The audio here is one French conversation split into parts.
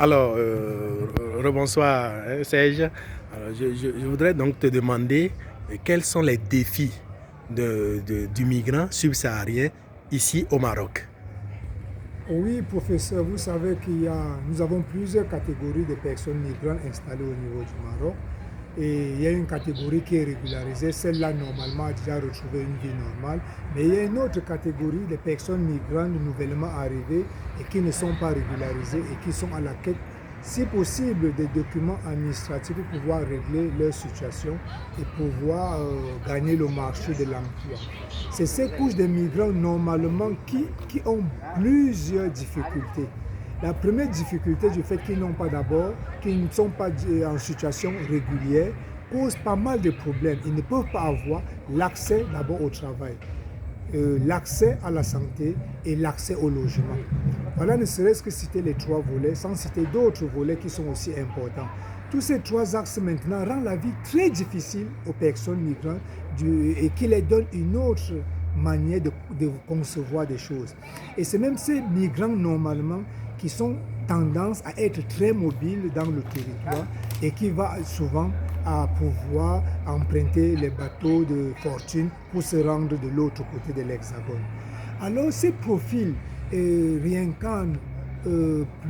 Alors, rebonsoir Serge. Alors, je voudrais donc te demander quels sont les défis du migrant subsaharien ici au Maroc. Oui, professeur, vous savez nous avons plusieurs catégories de personnes migrantes installées au niveau du Maroc. Et il y a une catégorie qui est régularisée, celle-là normalement a déjà retrouvé une vie normale. Mais il y a une autre catégorie de personnes migrantes nouvellement arrivées et qui ne sont pas régularisées et qui sont à la quête, si possible, des documents administratifs pour pouvoir régler leur situation et pouvoir gagner le marché de l'emploi. C'est ces couches de migrants normalement qui ont plusieurs difficultés. La première difficulté du fait qu'ils n'ont pas d'abord, qu'ils ne sont pas en situation régulière, cause pas mal de problèmes. Ils ne peuvent pas avoir l'accès d'abord au travail, l'accès à la santé et l'accès au logement. Voilà, ne serait-ce que citer les trois volets, sans citer d'autres volets qui sont aussi importants. Tous ces trois axes maintenant rendent la vie très difficile aux personnes migrantes et qui les donnent une autre manière de concevoir des choses. Et c'est même ces migrants normalement qui sont tendance à être très mobiles dans le territoire et qui va souvent à pouvoir emprunter les bateaux de fortune pour se rendre de l'autre côté de l'Hexagone. Alors ces profils réincarnent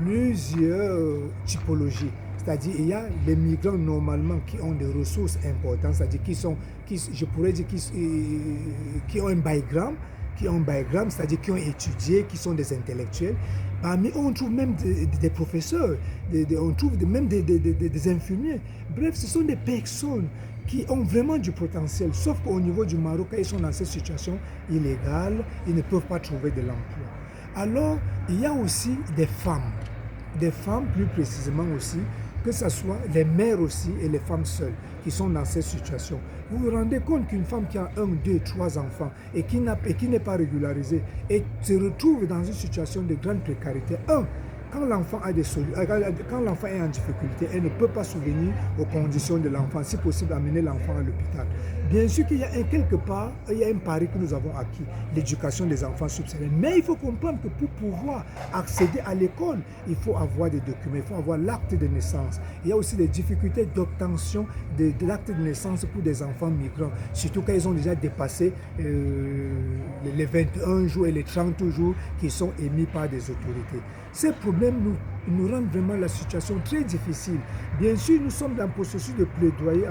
plusieurs typologies. C'est-à-dire il y a les migrants normalement qui ont des ressources importantes, c'est-à-dire je pourrais dire qui ont un background, c'est-à-dire qui ont étudié, qui sont des intellectuels. Parmi eux, on trouve même des professeurs, on trouve même des infirmiers. Bref, ce sont des personnes qui ont vraiment du potentiel, sauf qu'au niveau du Maroc, quand ils sont dans cette situation illégale, ils ne peuvent pas trouver de l'emploi. Alors, il y a aussi des femmes plus précisément aussi, que ce soit les mères aussi et les femmes seules qui sont dans cette situation. Vous vous rendez compte qu'une femme qui a 1, 2, 3 enfants et qui n'est pas régularisée et se retrouve dans une situation de grande précarité. Quand l'enfant est en difficulté, elle ne peut pas subvenir aux conditions de l'enfant, si possible amener l'enfant à l'hôpital. Bien sûr qu'il y a quelque part, il y a un pari que nous avons acquis, l'éducation des enfants subsahariens. Mais il faut comprendre que pour pouvoir accéder à l'école, il faut avoir des documents, il faut avoir l'acte de naissance. Il y a aussi des difficultés d'obtention de l'acte de naissance pour des enfants migrants, surtout quand ils ont déjà dépassé les 21 jours et les 30 jours qui sont émis par des autorités. Ces problèmes nous rendent vraiment la situation très difficile. Bien sûr, nous sommes dans le processus de plaidoyer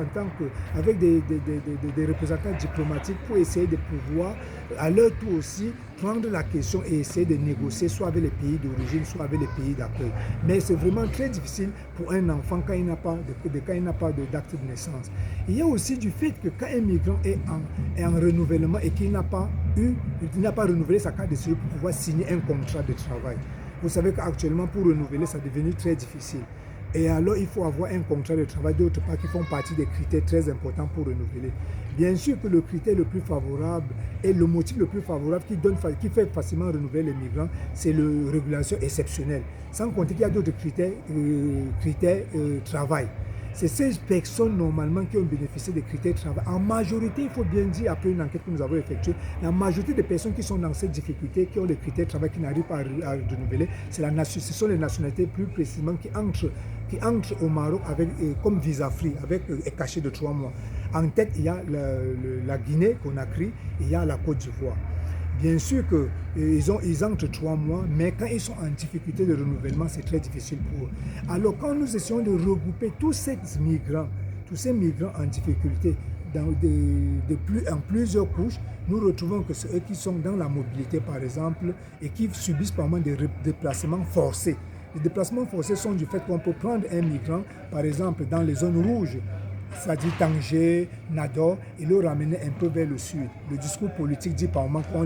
avec des représentants diplomatiques pour essayer de pouvoir, à leur tour aussi, prendre la question et essayer de négocier soit avec les pays d'origine, soit avec les pays d'accueil. Mais c'est vraiment très difficile pour un enfant quand il n'a pas d'acte de naissance. Il y a aussi du fait que quand un migrant est en renouvellement et qu'il n'a pas renouvelé sa carte de séjour pour pouvoir signer un contrat de travail. Vous savez qu'actuellement, pour renouveler, ça est devenu très difficile. Et alors, il faut avoir un contrat de travail, d'autre part, qui font partie des critères très importants pour renouveler. Bien sûr que le critère le plus favorable et le motif le plus favorable qui fait facilement renouveler les migrants, c'est la régulation exceptionnelle. Sans compter qu'il y a d'autres critères travail. C'est ces personnes normalement qui ont bénéficié des critères de travail. En majorité, il faut bien dire, après une enquête que nous avons effectuée, la majorité des personnes qui sont dans ces difficultés, qui ont des critères de travail qui n'arrivent pas à renouveler, ce sont les nationalités plus précisément qui entrent au Maroc comme visa free, avec un cachet de 3 mois. En tête, il y a la Guinée, Conakry, et il y a la Côte d'Ivoire. Bien sûr qu'ils entrent 3 mois, mais quand ils sont en difficulté de renouvellement, c'est très difficile pour eux. Alors quand nous essayons de regrouper tous ces migrants en difficulté en plusieurs couches, nous retrouvons que c'est eux qui sont dans la mobilité par exemple et qui subissent par moment des déplacements forcés. Les déplacements forcés sont du fait qu'on peut prendre un migrant, par exemple, dans les zones rouges, c'est-à-dire Tanger, Nador, et le ramener un peu vers le sud. Le discours politique dit par moment qu'on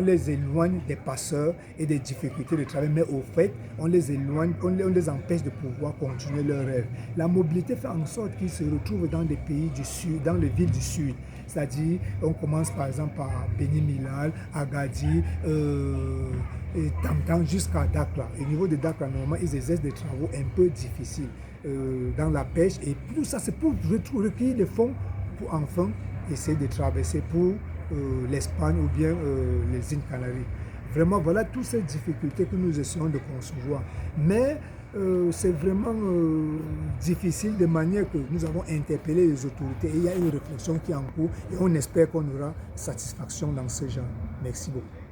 les éloigne des passeurs et des difficultés de travail, mais au fait, on les éloigne, on les empêche de pouvoir continuer leur rêve. La mobilité fait en sorte qu'ils se retrouvent dans des pays du sud, dans les villes du sud. C'est-à-dire, on commence par exemple par Beni Millal, Agadir, et Tam-Tam jusqu'à Dakar. Au niveau de Dakar, normalement, ils exercent des travaux un peu difficiles dans la pêche. Et tout ça, c'est pour recueillir des fonds pour enfin essayer de traverser pour l'Espagne ou bien les îles Canaries. Vraiment, voilà toutes ces difficultés que nous essayons de concevoir. Mais c'est vraiment difficile, de manière que nous avons interpellé les autorités et il y a une réflexion qui est en cours et on espère qu'on aura satisfaction dans ce genre. Merci beaucoup.